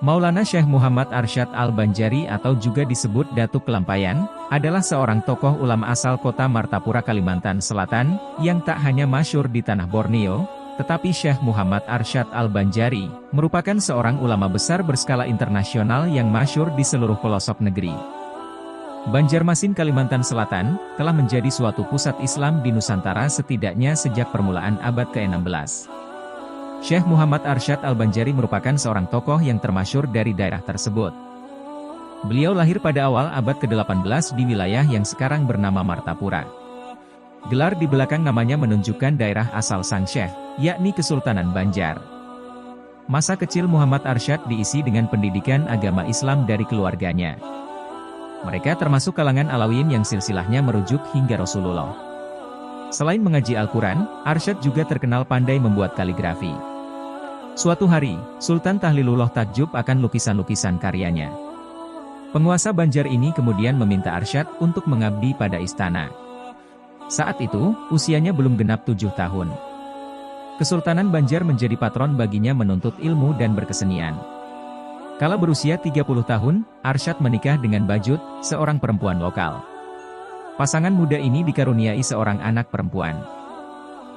Maulana Syekh Muhammad Arsyad Al-Banjari atau juga disebut Datuk Kelampayan, adalah seorang tokoh ulama asal kota Martapura Kalimantan Selatan, yang tak hanya masyhur di tanah Borneo, tetapi Syekh Muhammad Arsyad Al-Banjari, merupakan seorang ulama besar berskala internasional yang masyhur di seluruh pelosok negeri. Banjarmasin Kalimantan Selatan, telah menjadi suatu pusat Islam di Nusantara setidaknya sejak permulaan abad ke-16. Syekh Muhammad Arsyad Al-Banjari merupakan seorang tokoh yang termasyhur dari daerah tersebut. Beliau lahir pada awal abad ke-18 di wilayah yang sekarang bernama Martapura. Gelar di belakang namanya menunjukkan daerah asal sang syekh, yakni Kesultanan Banjar. Masa kecil Muhammad Arsyad diisi dengan pendidikan agama Islam dari keluarganya. Mereka termasuk kalangan Alawiyin yang silsilahnya merujuk hingga Rasulullah. Selain mengaji Al-Quran, Arsyad juga terkenal pandai membuat kaligrafi. Suatu hari, Sultan Tahlilullah takjub akan lukisan-lukisan karyanya. Penguasa Banjar ini kemudian meminta Arsyad untuk mengabdi pada istana. Saat itu, usianya belum genap 7 tahun. Kesultanan Banjar menjadi patron baginya menuntut ilmu dan berkesenian. Kala berusia 30 tahun, Arsyad menikah dengan Bajut, seorang perempuan lokal. Pasangan muda ini dikaruniai seorang anak perempuan.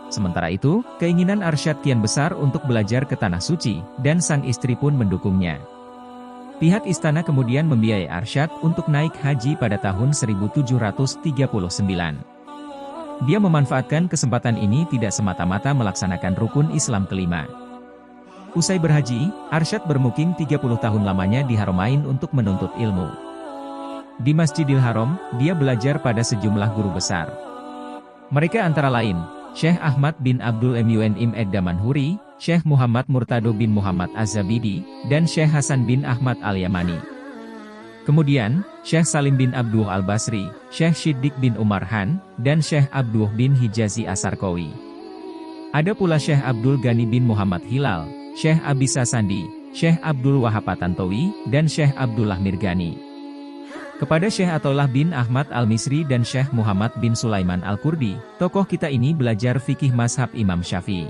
Sementara itu, keinginan Arsyad kian besar untuk belajar ke Tanah Suci, dan sang istri pun mendukungnya. Pihak istana kemudian membiayai Arsyad untuk naik haji pada tahun 1739. Dia memanfaatkan kesempatan ini tidak semata-mata melaksanakan rukun Islam kelima. Usai berhaji, Arsyad bermukim 30 tahun lamanya di Haramain untuk menuntut ilmu. Di Masjidil Haram, dia belajar pada sejumlah guru besar. Mereka antara lain, Syekh Ahmad bin Abdul Mu'in Ad-Damanhuri, Syekh Muhammad Murtado bin Muhammad Az-Zabidi, dan Syekh Hasan bin Ahmad Al-Yamani. Kemudian, Syekh Salim bin Abduh Al-Basri, Syekh Shiddiq bin Umar Han, dan Syekh Abduh bin Hijazi Asarqawi. Ada pula Syekh Abdul Ghani bin Muhammad Hilal, Syekh Abisa Sandi, Syekh Abdul Wahab Tantowi, dan Syekh Abdullah Mirgani. Kepada Syekh Atollah bin Ahmad Al-Misri dan Syekh Muhammad bin Sulaiman Al-Kurdi, tokoh kita ini belajar fikih mazhab Imam Syafi'i.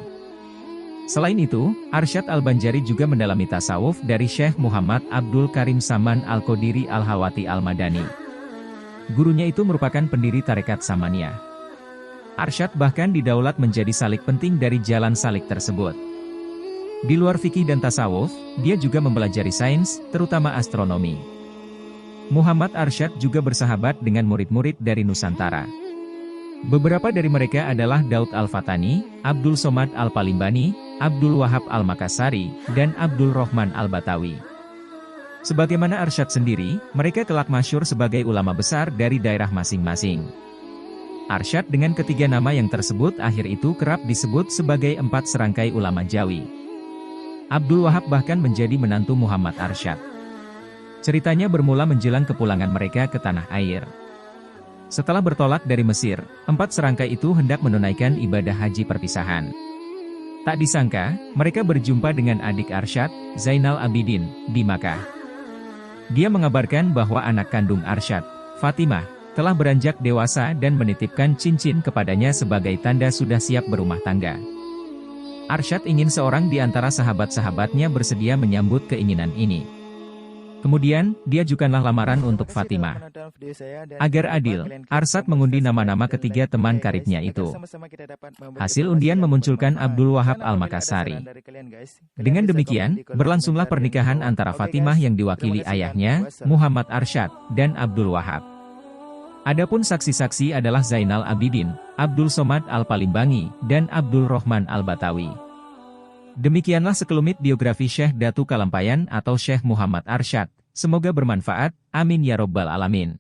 Selain itu, Arsyad Al-Banjari juga mendalami tasawuf dari Syekh Muhammad Abdul Karim Saman Al-Qodiri Al-Hawati Al-Madani. Gurunya itu merupakan pendiri tarekat Samaniyah. Arsyad bahkan didaulat menjadi salik penting dari jalan salik tersebut. Di luar fikih dan tasawuf, dia juga mempelajari sains, terutama astronomi. Muhammad Arsyad juga bersahabat dengan murid-murid dari Nusantara. Beberapa dari mereka adalah Daud Al-Fatani, Abdul Somad Al-Palimbani, Abdul Wahab Al-Makassari, dan Abdul Rahman Al-Batawi. Sebagaimana Arsyad sendiri, mereka kelak masyhur sebagai ulama besar dari daerah masing-masing. Arsyad dengan ketiga nama yang tersebut akhir itu kerap disebut sebagai 4 serangkai ulama Jawi. Abdul Wahab bahkan menjadi menantu Muhammad Arsyad. Ceritanya bermula menjelang kepulangan mereka ke tanah air. Setelah bertolak dari Mesir, 4 serangkai itu hendak menunaikan ibadah haji perpisahan. Tak disangka, mereka berjumpa dengan adik Arsyad, Zainal Abidin, di Makkah. Dia mengabarkan bahwa anak kandung Arsyad, Fatimah, telah beranjak dewasa dan menitipkan cincin kepadanya sebagai tanda sudah siap berumah tangga. Arsyad ingin seorang di antara sahabat-sahabatnya bersedia menyambut keinginan ini. Kemudian, dia ajukanlah lamaran untuk Fatimah. Agar adil, Arsyad mengundi nama-nama ketiga teman karibnya itu. Hasil undian memunculkan Abdul Wahab Al-Makassari. Dengan demikian, berlangsunglah pernikahan antara Fatimah yang diwakili ayahnya, Muhammad Arsyad, dan Abdul Wahab. Adapun saksi-saksi adalah Zainal Abidin, Abdul Somad Al-Palimbangi, dan Abdul Rahman Al-Batawi. Demikianlah sekelumit biografi Syekh Datu Kalampayan atau Syekh Muhammad Arsyad. Semoga bermanfaat, amin ya robbal alamin.